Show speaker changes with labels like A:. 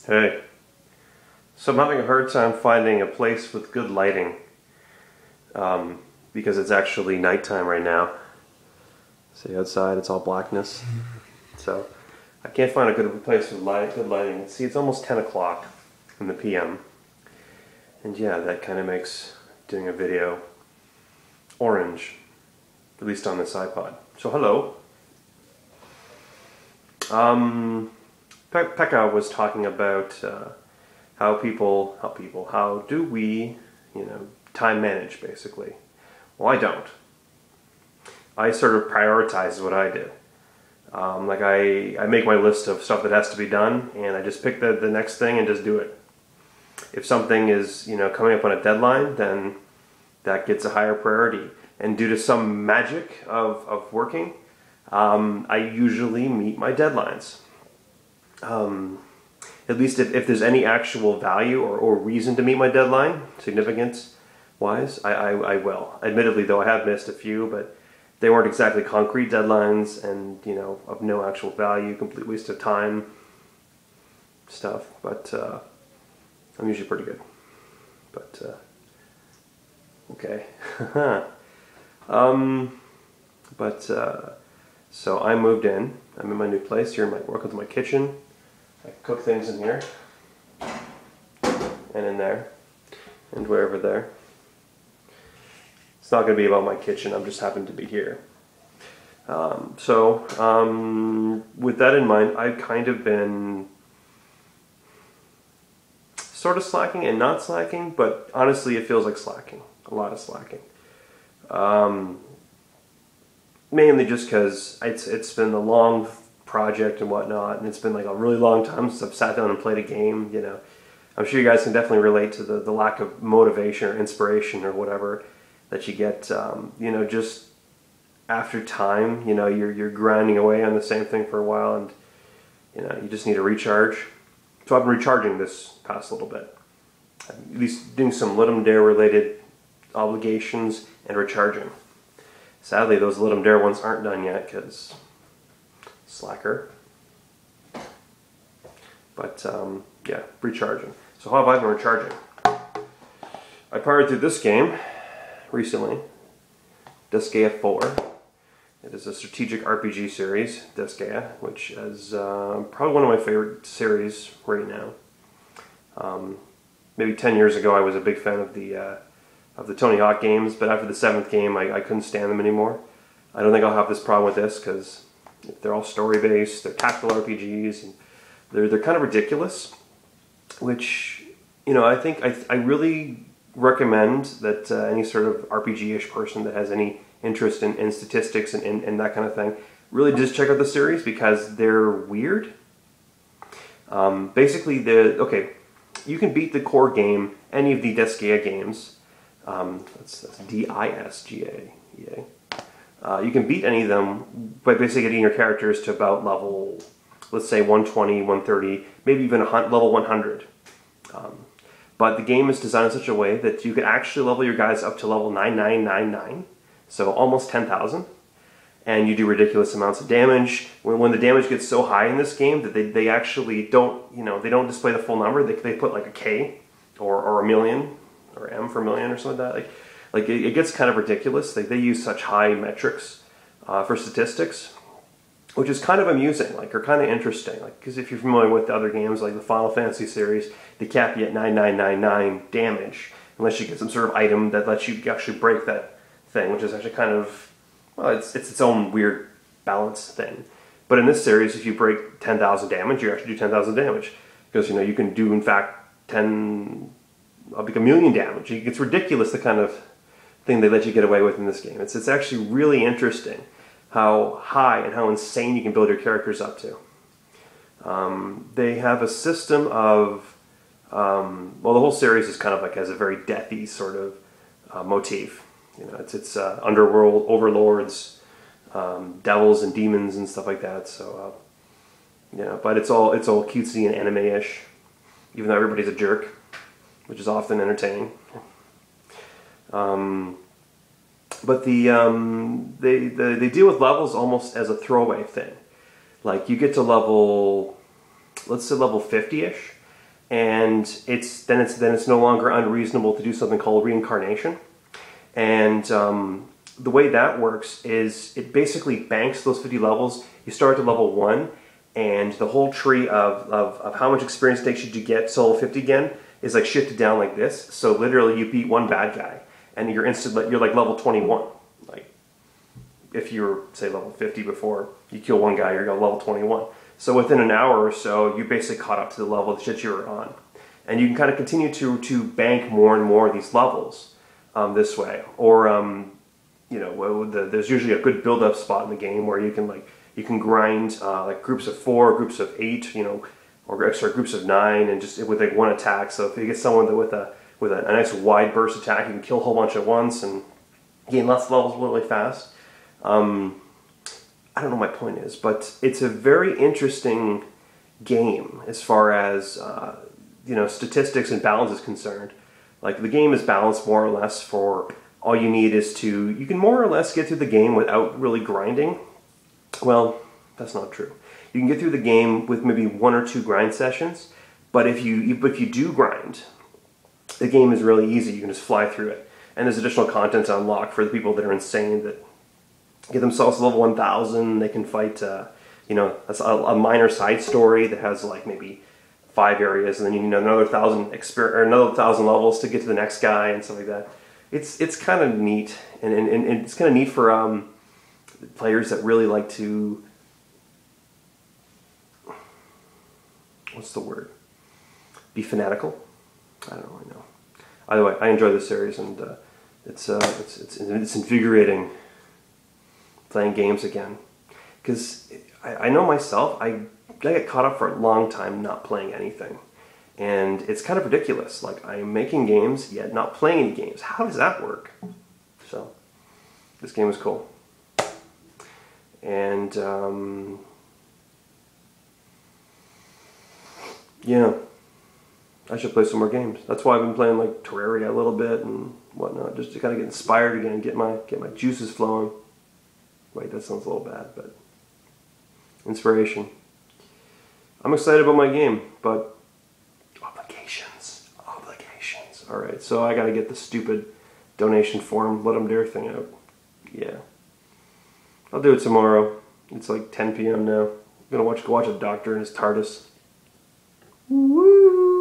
A: Hey, so I'm having a hard time finding a place with good lighting because it's actually nighttime right now. See outside, it's all blackness. So I can't find a good place with good lighting. See, it's almost 10 o'clock in the PM. And yeah, that kind of makes doing a video orange, at least on this iPod. So hello. Pekka was talking about how do we, time manage basically. Well, I don't. I sort of prioritize what I do. Like I make my list of stuff that has to be done, and I just pick the next thing and just do it. If something is, coming up on a deadline, then that gets a higher priority. And due to some magic of working, I usually meet my deadlines. At least if there's any actual value or reason to meet my deadline, significance-wise, I will. Admittedly, though, I have missed a few, but they weren't exactly concrete deadlines and, of no actual value, complete waste of time stuff. But I'm usually pretty good. But, okay. So I moved in. I'm in my new place. Here, welcome to my kitchen. I cook things in here, and in there, and wherever there. It's not going to be about my kitchen. I'm just happen to be here. With that in mind, I've kind of been sort of slacking and not slacking, but honestly, it feels like slacking. A lot of slacking. Mainly just because it's been a long project and whatnot, and it's been like a really long time since I've sat down and played a game. I'm sure you guys can definitely relate to the lack of motivation or inspiration or whatever that you get. Just after time, you're grinding away on the same thing for a while, and you just need to recharge. So I've been recharging this past little bit, at least doing some Litum Dare related obligations and recharging. Sadly, those Litum Dare ones aren't done yet because slacker. But yeah, recharging. So how have I been recharging? I powered through this game recently, Disgaea 4. It is a strategic RPG series, Disgaea, which is probably one of my favorite series right now. Maybe 10 years ago I was a big fan of the Tony Hawk games, but after the 7th game I couldn't stand them anymore. I don't think I'll have this problem with this because they're all story-based, they're tactical RPGs, and they're kind of ridiculous, which, I really recommend that any sort of RPG-ish person that has any interest in statistics and that kind of thing really just check out the series because they're weird. Basically, you can beat the core game, any of the Disgaea games. That's Disgaea. You can beat any of them by basically getting your characters to about level, let's say 120, 130, maybe even level 100. But the game is designed in such a way that you can actually level your guys up to level 9999, so almost 10,000. And you do ridiculous amounts of damage. When the damage gets so high in this game that they actually don't, they don't display the full number. They put like a K or a million or M for million or something like that. Like it gets kind of ridiculous. They use such high metrics for statistics, which is kind of amusing, or kind of interesting. Because if you're familiar with the other games, like the Final Fantasy series, they cap you at 9999 damage, unless you get some sort of item that lets you actually break that thing, which is actually kind of, well, it's its own weird balance thing. But in this series, if you break 10,000 damage, you actually do 10,000 damage, because you can do in fact 1 million damage. It's ridiculous the kind of thing they let you get away with in this game. It's actually really interesting how high and how insane you can build your characters up to. They have a system of, well, the whole series is kind of has a very deathy sort of motif. It's underworld overlords, devils and demons and stuff like that. So, but it's all cutesy and anime-ish, even though everybody's a jerk, which is often entertaining. But they deal with levels almost as a throwaway thing. Like you get to level, let's say level 50-ish, and it's no longer unreasonable to do something called reincarnation. And the way that works is it basically banks those 50 levels. You start at level 1, and the whole tree of how much experience it takes you to get to level 50 again is like shifted down like this. So literally you beat one bad guy, and you're like level 21. Like if you were, say, level 50 before you kill one guy, you're level 21. So within an hour or so, you basically caught up to the level that you were on. And you can kind of continue to bank more and more of these levels this way. Or, there's usually a good build-up spot in the game where you can grind like groups of 4, groups of 8, or extra groups of 9, and just with like one attack. So if you get someone with a nice wide burst attack, you can kill a whole bunch at once and gain lots of levels really fast. I don't know what my point is, but it's a very interesting game as far as statistics and balance is concerned. Like the game is balanced more or less for all you need is you can more or less get through the game without really grinding. Well, that's not true. You can get through the game with maybe 1 or 2 grind sessions, but if you do grind, the game is really easy. You can just fly through it. And there's additional content to unlock for the people that are insane that get themselves to level 1000. They can fight, that's a minor side story that has like maybe 5 areas, and then you need another 1,000 levels to get to the next guy and stuff like that. It's kind of neat, and it's kind of neat for players that really like to, what's the word? Be fanatical. I don't really know. Either way, I enjoy this series, and it's invigorating playing games again, because I know myself, I get caught up for a long time not playing anything, and it's kind of ridiculous. Like, I'm making games yet not playing any games. How does that work? So this game was cool, and yeah, I should play some more games. That's why I've been playing like Terraria a little bit and whatnot, just to kind of get inspired again, get my juices flowing. Wait, that sounds a little bad, but inspiration. I'm excited about my game, but obligations. All right, so I gotta get the stupid donation form, let them dare thing out. Yeah, I'll do it tomorrow. It's like 10 p.m. now. I'm gonna go watch a doctor in his TARDIS. Woo!